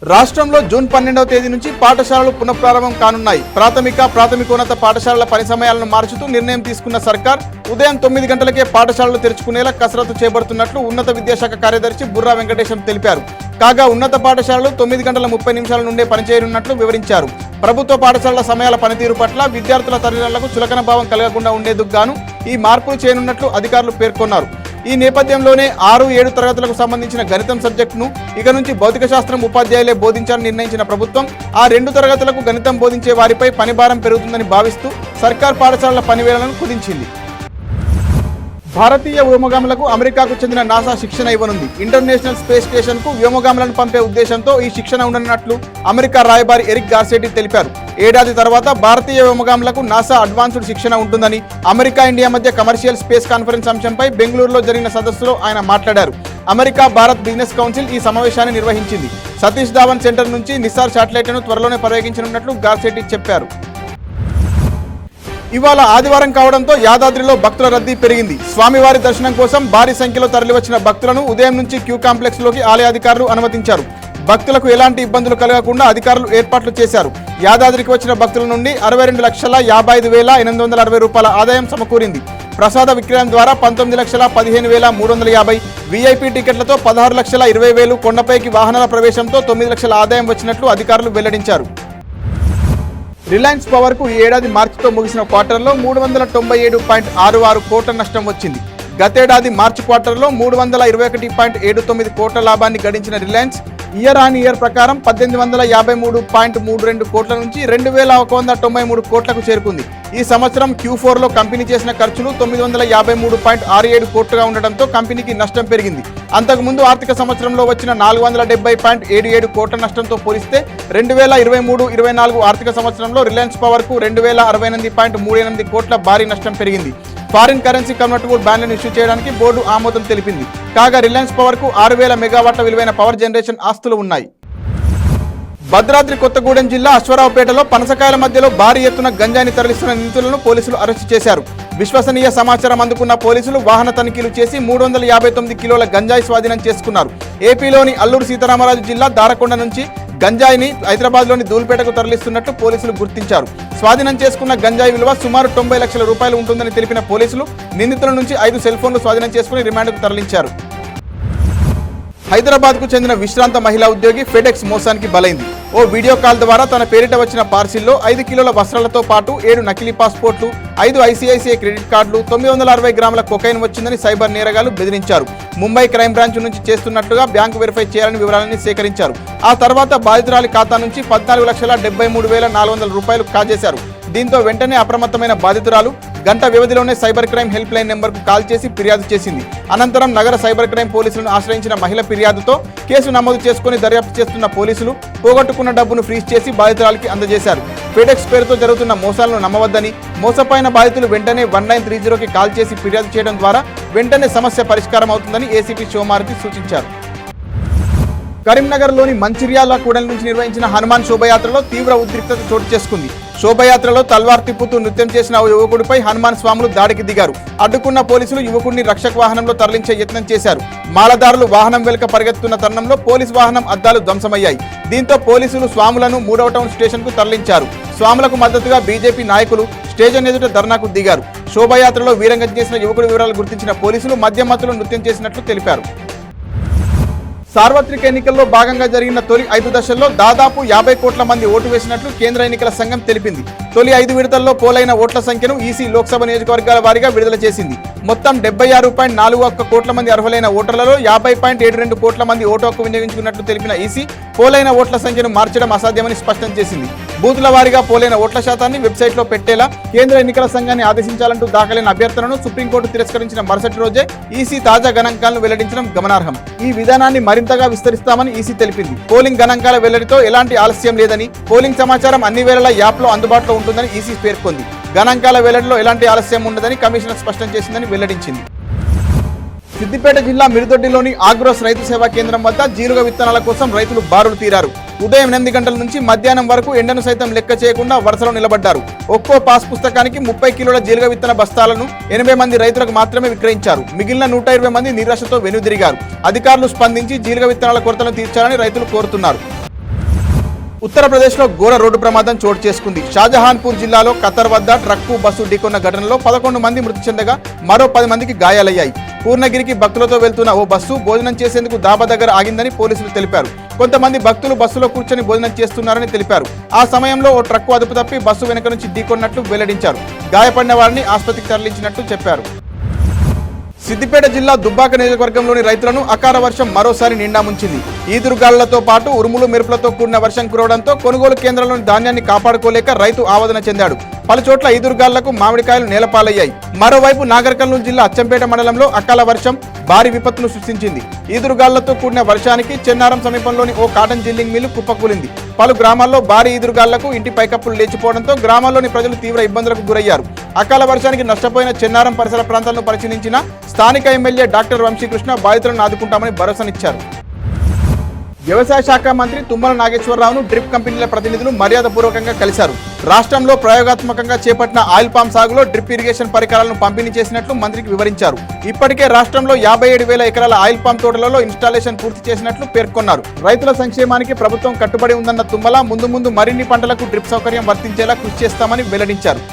రాష్ట్రంలో జూన్ 12వ తేదీ నుంచి పాఠశాలలు పునఃప్రారంభం కానున్నాయి. ప్రాథమికోన్నత పాఠశాలల పని సమయాలను మార్చుతూ నిర్ణయం తీసుకున్న సర్కార్ ఉదయం 9 గంటలకే పాఠశాలలు తెరుచుకునేలా కసరత్తు చేపడుతున్నట్లు ఉన్నత విద్యాశాఖ కార్యదర్శి బుర్రా వెంకటేశం తెలిపారు. కాగా ఉన్నత పాఠశాలలు 9 గంటల 30 నిమిషాల నుండే పనిచేయనున్నట్లు వివరించారు. ప్రభుత్వ పాఠశాలల సమయాల పనితీరు పట్ల విద్యార్థుల తల్లిదండ్రులకు చులకన భావం కలగకుండా ఉండేందుకు గాను ఈ మార్పులు చేయనున్నట్లు అధికారులు పేర్కొన్నారు. ఈ నేపథ్యంలోనే 6-7 తరగతులకు సంబంధించిన గణితం సబ్జెక్టును ఇక నుంచి భౌతిక శాస్త్రం ఉపాధ్యాయులే బోధించాలని నిర్ణయించిన ప్రభుత్వం ఆ 2 తరగతులకు గణితం బోధించే వారిపై పనిభారం పెరుగుతుందని భావిస్తూ సర్కార్ పాఠశాలల పనివేళలను కుదించింది. భారతీయ వ్యోమగాములకు అమెరికాకు చెందిన నాసా శిక్షణ ఇవ్వనుంది. ఇంటర్నేషనల్ స్పేస్ స్టేషన్ కు వ్యోమగాములను పంపే ఉద్దేశంతో ఈ శిక్షణ ఉండనున్నట్లు అమెరికా రాయబారి ఎరిక్ గార్సెట్టి తెలిపారు. ఏడాది తర్వాత భారతీయ వ్యోమగాములకు నాసా అడ్వాన్స్డ్ శిక్షణ ఉంటుందని అమెరికా ఇండియా మధ్య కమర్షియల్ స్పేస్ కాన్ఫరెన్స్ అంశంపై బెంగళూరులో జరిగిన సదస్సులో ఆయన మాట్లాడారు. అమెరికా భారత్ బిజినెస్ కౌన్సిల్ ఈ సమావేశాన్ని నిర్వహించింది. సతీష్ ధావన్ సెంటర్ నుంచి నిస్సార్ శాటిలైట్లను త్వరలోనే ప్రయోగించనున్నట్లు గార్సెట్టి చెప్పారు. ఇవాళ ఆదివారం కావడంతో యాదాద్రిలో భక్తుల రద్దీ పెరిగింది. స్వామివారి దర్శనం కోసం భారీ సంఖ్యలో తరలివచ్చిన భక్తులను ఉదయం నుంచి క్యూ కాంప్లెక్స్ లోకి ఆలయ అధికారులు అనుమతించారు. భక్తులకు ఎలాంటి ఇబ్బందులు కలగకుండా అధికారులు ఏర్పాట్లు చేశారు. యాదాద్రికి వచ్చిన భక్తుల నుండి 62,55,860 రూపాయల ఆదాయం సమకూరింది. ప్రసాద విక్రయం ద్వారా 19,15,350, వీఐపీ టికెట్లతో 16,20,000, కొండపైకి వాహనాల ప్రవేశంతో 9 లక్షల ఆదాయం వచ్చినట్లు అధికారులు వెల్లడించారు. రిలయన్స్ పవర్ కు ఈ ఏడాది మార్చితో ముగిసిన క్వార్టర్లో 397.66 కోట్ల నష్టం వచ్చింది. గతేడాది మార్చి క్వార్టర్లో 321.79 కోట్ల లాభాన్ని గడించిన రిలయన్స్ ఇయర్ ఆన్ ఇయర్ ప్రకారం 1853.32 కోట్ల నుంచి 2,193 కోట్లకు చేరుకుంది. ఈ సంవత్సరం Q4లో కంపెనీ చేసిన ఖర్చులు 953.67 కోట్లుగా ఉండడంతో కంపెనీకి నష్టం పెరిగింది. అంతకుముందు ఆర్థిక సంవత్సరంలో వచ్చిన 470.77 కోట్ల నష్టంతో పోలిస్తే 2023-24 ఆర్థిక సంవత్సరంలో రిలయన్స్ పవర్ కు 2,068.38 కోట్ల భారీ నష్టం పెరిగింది. ఫారిన్ కరెన్సీ కన్వర్టబుల్ బాండ్లను ఇష్యూ చేయడానికి బోర్డు ఆమోదం తెలిపింది. కాగా రిలయన్స్ పవర్ కు 6,000 మెగావాట్ల విలువైన పవర్ జనరేషన్ ఆస్తులు ఉన్నాయి. భద్రాద్రి కొత్తగూడెం జిల్లా అశ్వరావుపేటలో పనసకాయల మధ్యలో భారీ ఎత్తున గంజాయిని తరలిస్తున్న నిందితులను పోలీసులు అరెస్టు చేశారు. విశ్వసనీయ సమాచారం అందుకున్న పోలీసులు వాహన తనిఖీలు చేసి 359 కిలోల గంజాయి స్వాధీనం చేసుకున్నారు. ఏపీలోని అల్లూరు సీతారామరాజు జిల్లా దారకొండ నుంచి గంజాయిని హైదరాబాద్లోని ధూల్పేటకు తరలిస్తున్నట్లు పోలీసులు గుర్తించారు. స్వాధీనం చేసుకున్న గంజాయి విలువ సుమారు 90 లక్షల రూపాయలు ఉంటుందని తెలిపిన పోలీసులు నిందితుల నుంచి 5 సెల్ ఫోన్లు స్వాధీనం చేసుకుని రిమాండ్కు తరలించారు. హైదరాబాద్కు చెందిన విశ్రాంత మహిళా ఉద్యోగి ఫెడెక్స్ మోసానికి బలైంది. ఓ వీడియో కాల్ ద్వారా తన పేరిట వచ్చిన పార్సిల్లో 5 కిలోల వస్త్రాలతో పాటు 7 నకిలీ పాస్పోర్ట్లు, 5 ICICI క్రెడిట్ కార్డులు, 960 గ్రాముల కొకైన్ వచ్చిందని సైబర్ నేరగాళ్లు బెదిరించారు. ముంబై క్రైమ్ బ్రాంచ్ నుంచి చేస్తున్నట్టుగా బ్యాంకు వెరిఫై చేయాలని వివరాలని సేకరించారు. ఆ తర్వాత బాధితురాలి ఖాతా నుంచి 14,73,400 రూపాయలు కాజేశారు. దీంతో వెంటనే అప్రమత్తమైన బాధితురాలు గంట వ్యవధిలోనే సైబర్ క్రైమ్ హెల్ప్ లైన్ నెంబర్కు కాల్ చేసి ఫిర్యాదు చేసింది. అనంతరం నగర సైబర్ క్రైమ్ పోలీసులను ఆశ్రయించిన మహిళ ఫిర్యాదుతో కేసు నమోదు చేసుకుని దర్యాప్తు చేస్తున్న పోలీసులు పోగొట్టుకున్న డబ్బును ఫ్రీజ్ చేసి బాధితురాలికి అందజేశారు. ఫెడెక్స్ పేరుతో జరుగుతున్న మోసాలను నమ్మవద్దని, మోసపోయిన బాధితులు వెంటనే 1930కి కాల్ చేసి ఫిర్యాదు చేయడం ద్వారా వెంటనే సమస్య పరిష్కారం అవుతుందని ఏసీపీ శివమారుతి సూచించారు. కరీంనగర్లోని మంచిర్యాల కూడలి నుంచి నిర్వహించిన హనుమాన్ శోభయాత్రలో తీవ్ర ఉద్రిక్తత చోటు చేసుకుంది. శోభయాత్రలో తల్వార్ తిప్పుతూ నృత్యం చేసిన ఓ యువకుడిపై హనుమాన్ స్వాములు దాడికి దిగారు. అడ్డుకున్న పోలీసులు యువకుడిని రక్షక వాహనంలో తరలించే యత్నం చేశారు. మాలదారులు వాహనం వెనుక పరిగెత్తున్న తరుణంలో పోలీసు వాహనం అద్దాలు ధ్వంసమయ్యాయి. దీంతో పోలీసులు స్వాములను 3వ టౌన్ స్టేషన్ కు తరలించారు. స్వాములకు మద్దతుగా బీజేపీ నాయకులు స్టేషన్ ఎదుట ధర్నాకు దిగారు. శోభయాత్రలో వీరంగం చేసిన యువకుడి వివరాలు గుర్తించిన పోలీసులు మద్యమత్తులో నృత్యం చేసినట్లు తెలిపారు. సార్వత్రిక ఎన్నికల్లో భాగంగా జరిగిన తొలి 5 దశల్లో దాదాపు 50 కోట్ల మంది ఓటు వేసినట్లు కేంద్ర ఎన్నికల సంఘం తెలిపింది. తొలి 5 విడతల్లో పోలైన ఓట్ల సంఖ్యను ఈసీ లోక్సభ నియోజకవర్గాల వారీగా విడుదల చేసింది. మొత్తం 76.41 కోట్ల మంది అర్హులైన ఓటర్లలో 50.72 కోట్ల మంది ఓటు హక్కు వినియోగించుకున్నట్లు తెలిపిన ఈసీ పోలైన ఓట్ల సంఖ్యను మార్చడం అసాధ్యమని స్పష్టం చేసింది. బూతుల వారీగా పోలైన ఓట్ల శాతాన్ని వెబ్సైట్లో పెట్టేలా కేంద్ర ఎన్నికల సంఘాన్ని ఆదేశించాలంటూ దాఖలైన అభ్యర్థనను సుప్రీంకోర్టు తిరస్కరించిన మరుసటి రోజే ఈసీ తాజా గణాంకాలను వెల్లడించడం గమనార్హం. ఈ విధానాన్ని మరింతగా విస్తరిస్తామని ఈసీ తెలిపింది. పోలింగ్ గణాంకాల వెల్లడితో ఎలాంటి ఆలస్యం లేదని, పోలింగ్ సమాచారం అన్ని వేళలా యాప్లో అందుబాటులో ఉంటుందని ఈసీ పేర్కొంది. గణాంకాల వెల్లడిలో ఎలాంటి ఆలస్యం ఉండదని కమిషనర్ స్పష్టం చేసిందని వెల్లడించింది. సిద్దిపేట జిల్లా మిరుదొడ్డిలోని ఆగ్రోస్ రైతు సేవా కేంద్రం వద్ద జీలుగ విత్తనాల కోసం రైతులు బారులు తీరారు. ఉదయం 8 గంటల నుంచి మధ్యాహ్నం వరకు ఎండను సైతం లెక్క చేయకుండా వరుసలో నిలబడ్డారు. ఒక్కో పాస్ పుస్తకానికి 30 కిలోల జీలుగ విత్తన బస్తాలను 80 మంది రైతులకు మాత్రమే విక్రయించారు. మిగిలిన 120 మంది నిరాశతో వెనుదిరిగారు. అధికారులు స్పందించి జీలుగ విత్తనాల కొరతను తీర్చాలని రైతులు కోరుతున్నారు. ఉత్తరప్రదేశ్లో ఘోర రోడ్డు ప్రమాదం చోటు చేసుకుంది. షాజహాన్పూర్ జిల్లాలో ఖతర్ వద్ద ట్రక్కు బస్సు ఢీకొన్న ఘటనలో 11 మంది మృతి చెందగా మరో 10 మందికి గాయాలయ్యాయి. పూర్ణగిరికి భక్తులతో వెళ్తున్న ఓ బస్సు భోజనం చేసేందుకు దాబా దగ్గర ఆగిందని పోలీసులు తెలిపారు. కొంతమంది భక్తులు బస్సులో కూర్చొని భోజనం చేస్తున్నారని తెలిపారు. ఆ సమయంలో ఓ ట్రక్కు అదుపు తప్పి బస్సు వెనుక నుంచి ఢీకొన్నట్లు వెల్లడించారు. గాయపడిన వారిని ఆసుపత్రికి తరలించినట్లు చెప్పారు. సిద్దిపేట జిల్లా దుబ్బాక నియోజకవర్గంలోని రైతులను అకాల వర్షం మరోసారి నిండా ముంచింది. ఈదురుగాలులతో పాటు ఉరుములు మెరుపులతో కూడిన వర్షం కురవడంతో కొనుగోలు కేంద్రంలోని ధాన్యాన్ని కాపాడుకోలేక రైతు ఆవేదన చెందాడు. పలుచోట్ల ఈదురుగాలులకు మామిడికాయలు నేలపాలయ్యాయి. మరోవైపు నాగర్ కర్నూలు జిల్లా అచ్చంపేట మండలంలో అకాల వర్షం భారీ విపత్తును సృష్టించింది. ఈదురుగాలులతో కూడిన వర్షానికి చెన్నారం సమీపంలోని ఓ కాటన్ జిల్లింగ్ మిల్లు కుప్పకూలింది. పలు గ్రామాల్లో భారీ ఈదురుగాలులకు ఇంటి పైకప్పులు లేచిపోవడంతో గ్రామాల్లోని ప్రజలు తీవ్ర ఇబ్బందులకు గురయ్యారు. అకాల వర్షానికి నష్టపోయిన చెన్నారం పరిసర ప్రాంతాలను పరిశీలించిన స్థానిక ఎమ్మెల్యే డాక్టర్ వంశీకృష్ణ బాధితులను ఆదుకుంటామని భరోసానిచ్చారు. వ్యవసాయ శాఖ మంత్రి తుమ్మల నాగేశ్వరరావును డ్రిప్ కంపెనీల ప్రతినిధులు మర్యాదపూర్వకంగా కలిశారు. రాష్ట్రంలో ప్రయోగాత్మకంగా చేపట్టిన ఆయిల్ పామ్ సాగులో డ్రిప్ ఇరిగేషన్ పరికరాలను పంపిణీ చేసినట్లు మంత్రికి వివరించారు. ఇప్పటికే రాష్ట్రంలో 57,000 ఎకరాల ఆయిల్ పామ్ తోటలలో ఇన్స్టాలేషన్ పూర్తి చేసినట్లు పేర్కొన్నారు. రైతుల సంక్షేమానికి ప్రభుత్వం కట్టుబడి ఉందన్న తుమ్మల ముందు మరిన్ని పంటలకు డ్రిప్ సౌకర్యం వర్తించేలా కృషి చేస్తామని వెల్లడించారు.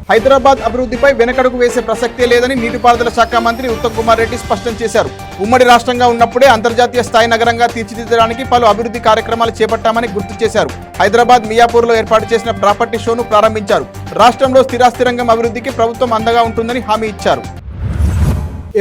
హైదరాబాద్ అభివృద్ధిపై వెనకడుగు వేసే ప్రసక్తే లేదని నీటిపారుదల శాఖ మంత్రి ఉత్తమ్ కుమార్ రెడ్డి స్పష్టం చేశారు. ఉమ్మడి రాష్ట్రంగా ఉన్నప్పుడే అంతర్జాతీయ స్థాయి నగరంగా తీర్చిదిద్దడానికి పలు అభివృద్ధి కార్యక్రమాలు చేపట్టామని గుర్తు చేశారు. హైదరాబాద్ మియాపూర్లో ఏర్పాటు చేసిన ప్రాపర్టీ షోను ప్రారంభించారు. రాష్ట్రంలో స్థిరాస్తి రంగం అభివృద్ధికి ప్రభుత్వం అండగా ఉంటుందని హామీ ఇచ్చారు.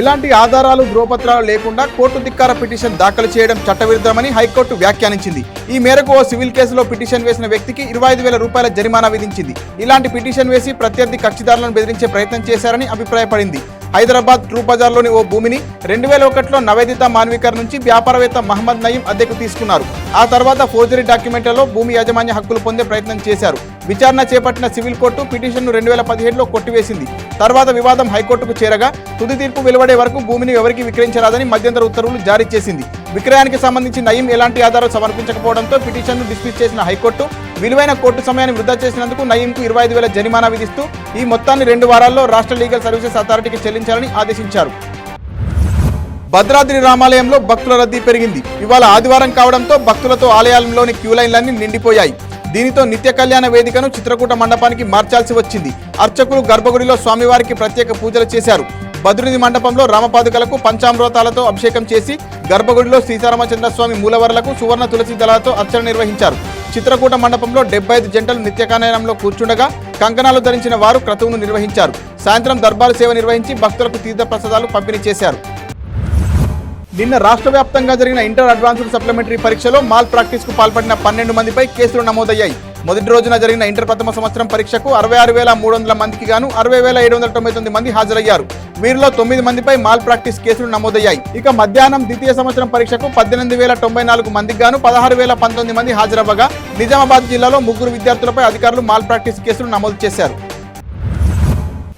ఎలాంటి ఆధారాలు ధ్రువపత్రాలు లేకుండా కోర్టు ధిక్కార పిటిషన్ దాఖలు చేయడం చట్టవిరుద్ధమని హైకోర్టు వ్యాఖ్యానించింది. ఈ మేరకు ఓ సివిల్ కేసులో పిటిషన్ వేసిన వ్యక్తికి 25,000 రూపాయల జరిమానా విధించింది. ఇలాంటి పిటిషన్ వేసి ప్రత్యర్థి కక్షిదారులను బెదిరించే ప్రయత్నం చేశారని అభిప్రాయపడింది. హైదరాబాద్ ట్రూ బజార్లోని ఓ భూమిని 2001లో నవేదిత మాన్వికర్ నుంచి వ్యాపారవేత్త మహమ్మద్ నయీం అద్దెకు తీసుకున్నారు. ఆ తర్వాత ఫోర్జరీ డాక్యుమెంట్లలో భూమి యాజమాన్య హక్కులు పొందే ప్రయత్నం చేశారు. విచారణ చేపట్టిన సివిల్ కోర్టు పిటిషన్ను 2017లో కొట్టివేసింది. తర్వాత వివాదం హైకోర్టుకు చేరగా తుది తీర్పు వెలువడే వరకు భూమిని ఎవరికి విక్రయించరాదని మధ్యంతర ఉత్తర్వులు జారీ చేసింది. విక్రయానికి సంబంధించి నయీం ఎలాంటి ఆధారాలు సమర్పించకపోవడంతో పిటిషన్ను డిస్మిస్ చేసిన హైకోర్టు విలువైన కోర్టు సమయాన్ని వృధా చేసినందుకు నయీంకు 25,000 జరిమానా విధిస్తూ ఈ మొత్తాన్ని 2 వారాల్లో రాష్ట్ర లీగల్ సర్వీసెస్ అథారిటీకి చెల్లించాలని ఆదేశించారు. భద్రాద్రి రామాలయంలో భక్తుల రద్దీ పెరిగింది. ఇవాళ ఆదివారం కావడంతో భక్తులతో ఆలయాలలోని క్యూ లైన్లన్నీ నిండిపోయాయి. దీనితో నిత్య కళ్యాణ వేదికను చిత్రకూట మండపానికి మార్చాల్సి వచ్చింది. అర్చకులు గర్భగుడిలో స్వామివారికి ప్రత్యేక పూజలు చేశారు. భద్రుని మండపంలో రామపాదుకలకు పంచామృతాలతో అభిషేకం చేసి గర్భగుడిలో సీతారామచంద్ర స్వామి మూలవరలకు సువర్ణ తులసి దళాలతో అర్చన నిర్వహించారు. చిత్రకూట మండపంలో 75 జంటలు నిత్యకళ్యాణంలో కూర్చుండగా కంకణాలు ధరించిన వారు క్రతువును నిర్వహించారు. సాయంత్రం దర్బారు సేవ నిర్వహించి భక్తులకు తీర్థ ప్రసాదాలు పంపిణీ చేశారు. నిన్న రాష్ట్ర వ్యాప్తంగా జరిగిన ఇంటర్ అడ్వాన్స్డ్ సప్లిమెంటరీ పరీక్షలో మాల్ ప్రాక్టీస్కు పాల్పడిన 12 మందిపై కేసులు నమోదయ్యాయి. మొదటి రోజున జరిగిన ఇంటర్ ప్రథమ సంవత్సరం పరీక్షకు 66,300 మందికి గాను 60,799 మంది హాజరయ్యారు. వీరిలో 9 మందిపై మాల్ ప్రాక్టీస్ కేసులు నమోదయ్యాయి. ఇక మధ్యాహ్నం ద్వితీయ సంవత్సరం పరీక్షకు 18,094 మందికి గాను 16,019 మంది హాజరవ్వగా నిజామాబాద్ జిల్లాలో 3 విద్యార్థులపై అధికారులు మాల్ ప్రాక్టీస్ కేసులు నమోదు చేశారు.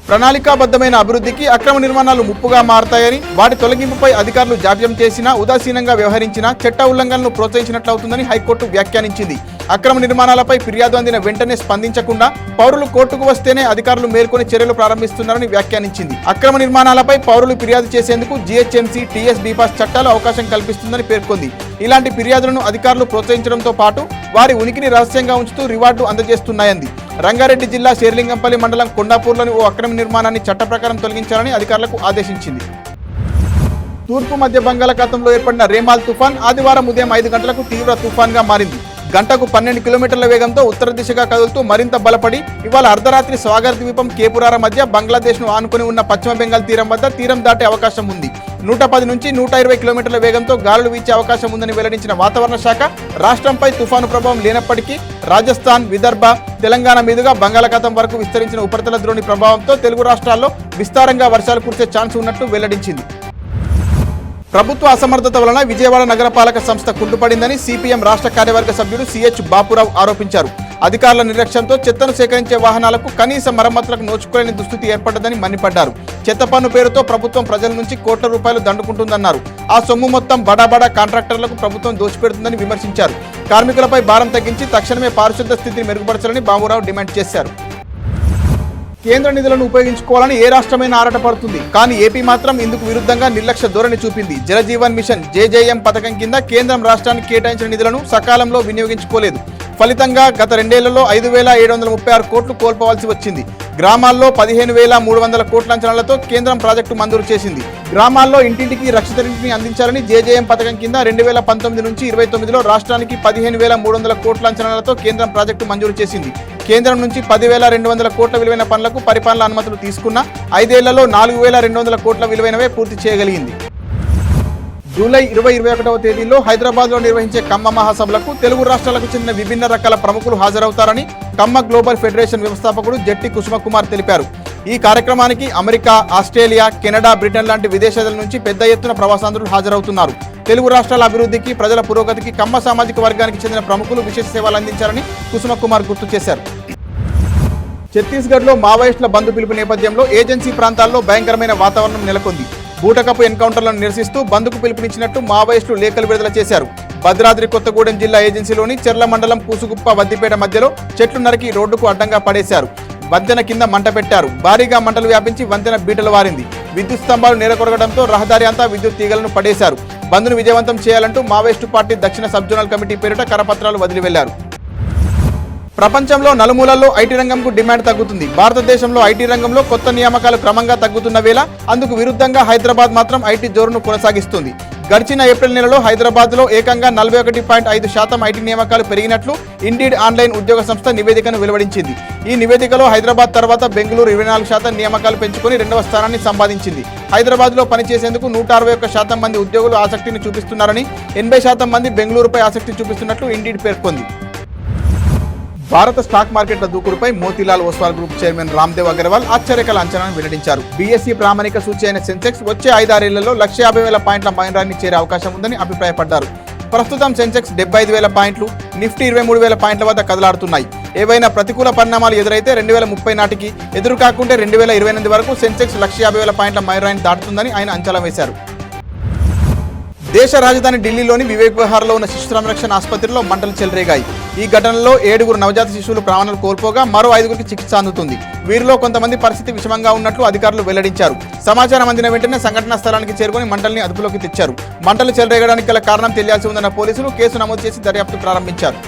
ప్రణాళికాబద్ధమైన అభివృద్ధికి అక్రమ నిర్మాణాలు ముప్పుగా మారతాయని, వాటి తొలగింపుపై అధికారులు జాప్యం చేసినా, ఉదాసీనంగా వ్యవహరించినా చట్ట ఉల్లంఘనలు ప్రోత్సహించినట్లవుతుందని హైకోర్టు వ్యాఖ్యానించింది. అక్రమ నిర్మాణాలపై ఫిర్యాదు అందిన వెంటనే స్పందించకుండా పౌరులు కోర్టుకు వస్తేనే అధికారులు మేల్కొని చర్యలు ప్రారంభిస్తున్నారని వ్యాఖ్యానించింది. అక్రమ నిర్మాణాలపై పౌరులు ఫిర్యాదు చేసేందుకు జీహెచ్ఎంసీ, టీఎస్ బీపాస్ చట్టాలు అవకాశం కల్పిస్తుందని పేర్కొంది. ఇలాంటి ఫిర్యాదులను అధికారులు ప్రోత్సహించడంతో పాటు వారి ఉనికిని రహస్యంగా ఉంచుతూ రివార్డు అందజేస్తున్నాయంది. రంగారెడ్డి జిల్లా శేర్లింగంపల్లి మండలం కొండాపూర్లోని ఓ అక్రమ నిర్మాణాన్ని చట్ట ప్రకారం తొలగించాలని అధికారులకు ఆదేశించింది. తూర్పు మధ్య బంగాళాఖాతంలో ఏర్పడిన రేమాల్ తుఫాన్ ఆదివారం ఉదయం 5 గంటలకు తీవ్ర తుఫాన్గా మారింది. గంటకు 12 కిలోమీటర్ల వేగంతో ఉత్తర దిశగా కదులుతూ మరింత బలపడి ఇవాళ అర్ధరాత్రి స్వాగర్ ద్వీపం కేపురార మధ్య బంగ్లాదేశ్ను ఆనుకుని ఉన్న పశ్చిమ బెంగాల్ తీరం వద్ద తీరం దాటే అవకాశం ఉంది. 110 నుంచి 120 కిలోమీటర్ల వేగంతో గాలులు వీచే అవకాశం ఉందని వెల్లడించిన వాతావరణ శాఖ రాష్ట్రంపై తుఫాను ప్రభావం లేనప్పటికీ రాజస్థాన్, విదర్భ, తెలంగాణ మీదుగా బంగాళాఖాతం వరకు విస్తరించిన ఉపరితల ద్రోణి ప్రభావంతో తెలుగు రాష్ట్రాల్లో విస్తారంగా వర్షాలు కురిసే ఛాన్స్ ఉన్నట్టు వెల్లడించింది. ప్రభుత్వ అసమర్థత వలన విజయవాడ నగరపాలక సంస్థ కుంటుపడిందని సిపిఎం రాష్ట్ర కార్యవర్గ సభ్యుడు సిహెచ్ బాపురావు ఆరోపించారు. అధికారుల నిర్లక్ష్యంతో చెత్తను సేకరించే వాహనాలకు కనీస మరమ్మతులకు నోచుకోలేని దుస్థితి ఏర్పడ్డదని మండిపడ్డారు. చెత్త పన్ను పేరుతో ప్రభుత్వం ప్రజల నుంచి కోట్ల రూపాయలు దండుకుంటుందన్నారు. ఆ సొమ్ము మొత్తం బడా కాంట్రాక్టర్లకు ప్రభుత్వం దోచిపెడుతుందని విమర్శించారు. కార్మికులపై భారం తగ్గించి తక్షణమే పారిశుద్ధ స్థితిని మెరుగుపరచాలని బాబురావు డిమాండ్ చేశారు. కేంద్ర నిధులను ఉపయోగించుకోవాలని ఏ రాష్ట్రమైనా ఆరాటపడుతుంది. కానీ ఏపీ మాత్రం ఇందుకు విరుద్ధంగా నిర్లక్ష్య ధోరణి చూపింది. జలజీవన్ మిషన్ జేజేఎం పథకం కింద కేంద్రం రాష్ట్రానికి కేటాయించిన నిధులను సకాలంలో వినియోగించుకోలేదు. ఫలితంగా గత 2 ఏళ్లలో 5,736 కోట్లు కోల్పోవాల్సి వచ్చింది. గ్రామాల్లో 15,300 కోట్ల అంచనాలతో కేంద్రం ప్రాజెక్టు మంజూరు చేసింది. గ్రామాల్లో ఇంటింటికి రక్షిత నీటిని అందించాలని జేజేఎం పథకం కింద 2019 నుంచి 29లో రాష్ట్రానికి 15,300 కోట్ల అంచనాలతో కేంద్రం ప్రాజెక్టు మంజూరు చేసింది. కేంద్రం నుంచి 10,200 కోట్ల విలువైన పనులకు పరిపాలన అనుమతులు తీసుకున్న 5 ఏళ్లలో 4,200 కోట్ల విలువైనవే పూర్తి చేయగలిగింది. జూలై 20-21వ తేదీలో హైదరాబాద్లో నిర్వహించే కమ్మ మహాసభలకు తెలుగు రాష్ట్రాలకు చెందిన విభిన్న రకాల ప్రముఖులు హాజరవుతారని కమ్మ గ్లోబల్ ఫెడరేషన్ వ్యవస్థాపకుడు జట్టి కుసుమకుమార్ తెలిపారు. ఈ కార్యక్రమానికి అమెరికా, ఆస్ట్రేలియా, కెనడా, బ్రిటన్ లాంటి విదేశాల నుంచి పెద్ద ఎత్తున ప్రవాసాంధ్రులు హాజరవుతున్నారు. తెలుగు రాష్ట్రాల అభివృద్ధికి, ప్రజల పురోగతికి కమ్మ సామాజిక వర్గానికి చెందిన ప్రముఖులు విశేష సేవలు అందించారని కుసుమకుమార్ గుర్తు చేశారు. ఛత్తీస్గఢ్లో మావోయిస్టుల బంద్ పిలుపు నేపథ్యంలో ఏజెన్సీ ప్రాంతాల్లో భయంకరమైన వాతావరణం నెలకొంది. బూటకపు ఎన్కౌంటర్లను నిరసిస్తూ బంద్కు పిలుపునిచ్చినట్టు మావోయిస్టులు లేఖలు విడుదల చేశారు. భద్రాద్రి కొత్తగూడెం జిల్లా ఏజెన్సీలోని చెర్ల మండలం పూసుగుప్ప వద్దిపేట మధ్యలో చెట్లు నరికి రోడ్డుకు అడ్డంగా పడేశారు. వంతెన కింద మంట పెట్టారు. భారీగా మంటలు వ్యాపించి వంతెన బీటలు వారింది. విద్యుత్ స్తంభాలు నేలకొరగడంతో రహదారి అంతా విద్యుత్ తీగలను పడేశారు. బంద్ను విజయవంతం చేయాలంటూ మావోయిస్టు పార్టీ దక్షిణ సబ్ జోనల్ కమిటీ పేరిట కరపత్రాలు వదిలి వెళ్లారు. ప్రపంచంలో నలుమూలల్లో ఐటీ రంగంకు డిమాండ్ తగ్గుతుంది. భారతదేశంలో ఐటీ రంగంలో కొత్త నియామకాలు క్రమంగా తగ్గుతున్న వేళ అందుకు విరుద్ధంగా హైదరాబాద్ మాత్రం ఐటీ జోరును కొనసాగిస్తుంది. గడిచిన ఏప్రిల్ నెలలో హైదరాబాద్లో ఏకంగా 41.5% ఐటీ నియామకాలు పెరిగినట్లు ఇండీడ్ ఆన్లైన్ ఉద్యోగ సంస్థ నివేదికను వెలువడించింది. ఈ నివేదికలో హైదరాబాద్ తర్వాత బెంగళూరు 24% నియామకాలు పెంచుకొని 2వ స్థానాన్ని సంపాదించింది. హైదరాబాద్లో పనిచేసేందుకు 161% మంది ఉద్యోగులు ఆసక్తిని చూపిస్తున్నారని, 80% మంది బెంగళూరుపై ఆసక్తి చూపిస్తున్నట్లు ఇండీడ్ పేర్కొంది. భారత స్టాక్ మార్కెట్ల దూకుడుపై మోతీలాల్ ఓస్వాల్ గ్రూప్ చైర్మన్ రామ్దేవ్ అగర్వాల్ ఆశ్చర్యకర అంచనాను వెల్లడించారు. బీఎస్ఈ ప్రామాణిక సూచి అయిన సెన్సెక్స్ వచ్చే 5-6 ఏళ్లలో 150,000 పాయింట్ల మైలురాయిని చేరే అవకాశం ఉందని అభిప్రాయపడ్డారు. ప్రస్తుతం సెన్సెక్స్ 75,000 పాయింట్లు, నిఫ్టీ 23,000 పాయింట్ల వద్ద కదలాడుతున్నాయి. ఏవైనా ప్రతికూల పరిణామాలు ఎదురైతే 2030 నాటికి, ఎదురు కాకుంటే 2028 వరకు సెన్సెక్స్ 150,000 పాయింట్ల మైలురాయిని దాటుతుందని ఆయన అంచనా వేశారు. దేశ రాజధాని ఢిల్లీలోని వివేక్ విహార్లో ఉన్న శిశు సంరక్షణ ఆసుపత్రిలో మంటలు చెలరేగాయి. ఈ ఘటనలో 7 నవజాత శిశువులు ప్రాణాలు కోల్పోగా మరో 5 చికిత్స అందుతుంది. వీరిలో కొంతమంది పరిస్థితి విషమంగా ఉన్నట్లు అధికారులు వెల్లడించారు. సమాచారం అందిన వెంటనే సంఘటనా స్థలానికి చేరుకుని మంటల్ని అదుపులోకి తెచ్చారు. మంటలు చెలరేగడానికి గల కారణం తెలియాల్సి ఉందన్న పోలీసులు కేసు నమోదు చేసి దర్యాప్తు ప్రారంభించారు.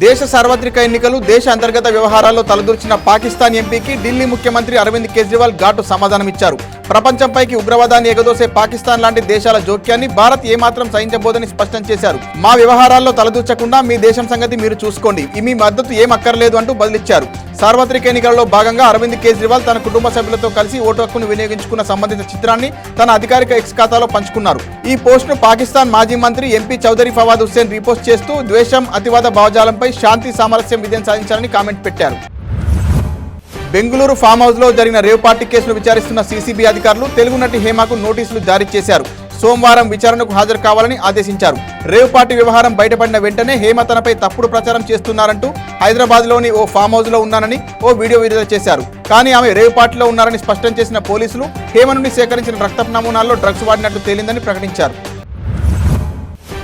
దేశ సార్వత్రిక ఎన్నికలు, దేశ అంతర్గత వ్యవహారాల్లో తలదూర్చిన పాకిస్తాన్ ఎంపీకి ఢిల్లీ ముఖ్యమంత్రి అరవింద్ కేజ్రీవాల్ ఘాటు సమాధానమిచ్చారు. ప్రపంచంపైకి ఉగ్రవాదాన్ని ఎగదోసే పాకిస్తాన్ లాంటి దేశాల జోక్యాన్ని భారత్ ఏమాత్రం సహించబోదని స్పష్టం చేశారు. మా వ్యవహారాల్లో తలదూర్చకుండా మీ దేశం సంగతి మీరు చూసుకోండి, మీ మద్దతు ఏం అక్కర్లేదు అంటూ బదిలిచ్చారు. సార్వత్రిక ఎన్నికలలో భాగంగా అరవింద్ కేజ్రీవాల్ తన కుటుంబ సభ్యులతో కలిసి ఓటు హక్కును వినియోగించుకున్న సంబంధిత చిత్రాన్ని తన అధికారిక ఎక్స్ ఖాతాలో పంచుకున్నారు. ఈ పోస్టును పాకిస్తాన్ మాజీ మంత్రి ఎంపీ చౌదరి ఫవాద్ హుస్సేన్ రీపోస్ట్ చేస్తూ ద్వేషం, అతివాద భావజాలంపై శాంతి సామరస్యం విజయం సాధించాలని కామెంట్ పెట్టారు. బెంగళూరు ఫామ్ హౌస్ లో జరిగిన రేవ్ పార్టీ కేసును విచారిస్తున్న సీసీబీ అధికారులు తెలుగు నటి హేమకు నోటీసులు జారీ చేశారు. సోమవారం విచారణకు హాజరు కావాలని ఆదేశించారు. రేవ్ పార్టీ వ్యవహారం బయటపడిన వెంటనే హేమ తనపై తప్పుడు ప్రచారం చేస్తున్నారంటూ హైదరాబాద్లోని ఓ ఫామ్ హౌస్ లో ఉన్నానని ఓ వీడియో విడుదల చేశారు. కానీ ఆమె రేవ్ పార్టీలో ఉన్నారని స్పష్టం చేసిన పోలీసులు హేమ నుండి సేకరించిన రక్తపు నమూనాల్లో డ్రగ్స్ వాడినట్లు తేలిందని ప్రకటించారు.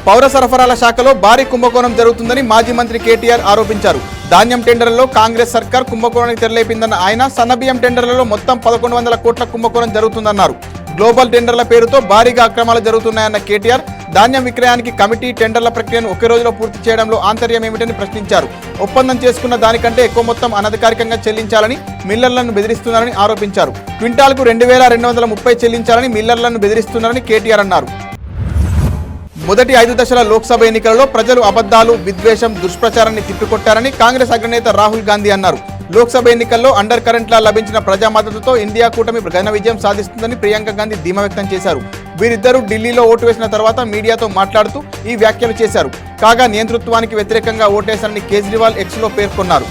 పౌర సరఫరాల శాఖలో భారీ కుంభకోణం జరుగుతుందని మాజీ మంత్రి కేటీఆర్ ఆరోపించారు. ధాన్యం టెండర్లలో కాంగ్రెస్ సర్కార్ కుంభకోణానికి తెరలేపిందన్న ఆయన సన్నబియ్యం టెండర్లలో మొత్తం 1,100 కోట్ల కుంభకోణం జరుగుతుందన్నారు. గ్లోబల్ టెండర్ల పేరుతో భారీగా అక్రమాలు జరుగుతున్నాయన్న కేటీఆర్ ధాన్యం విక్రయానికి కమిటీ, టెండర్ల ప్రక్రియను ఒకే రోజులో పూర్తి చేయడంలో ఆంతర్యం ఏమిటని ప్రశ్నించారు. ఒప్పందం చేసుకున్న దానికంటే ఎక్కువ మొత్తం అనధికారికంగా చెల్లించాలని మిల్లర్లను బెదిరిస్తున్నారని ఆరోపించారు. క్వింటాల్కు 2,230 చెల్లించాలని మిల్లర్లను బెదిరిస్తున్నారని కేటీఆర్ అన్నారు. మొదటి 5 దశల లోక్సభ ఎన్నికలలో ప్రజలు అబద్ధాలు, విద్వేషం, దుష్ప్రచారాన్ని తిప్పికొట్టారని కాంగ్రెస్ అగ్రనేత రాహుల్ గాంధీ అన్నారు. లోక్సభ ఎన్నికల్లో అండర్ కరెంట్లా లభించిన ప్రజా మద్దతుతో ఇండియా కూటమి ఘన విజయం సాధిస్తుందని ప్రియాంక గాంధీ ధీమా వ్యక్తం చేశారు. వీరిద్దరూ ఢిల్లీలో ఓటు వేసిన తర్వాత మీడియాతో మాట్లాడుతూ ఈ వ్యాఖ్యలు చేశారు. కాగా నియంతృత్వానికి వ్యతిరేకంగా ఓటేశారని కేజ్రీవాల్ ఎక్స్లో పేర్కొన్నారు.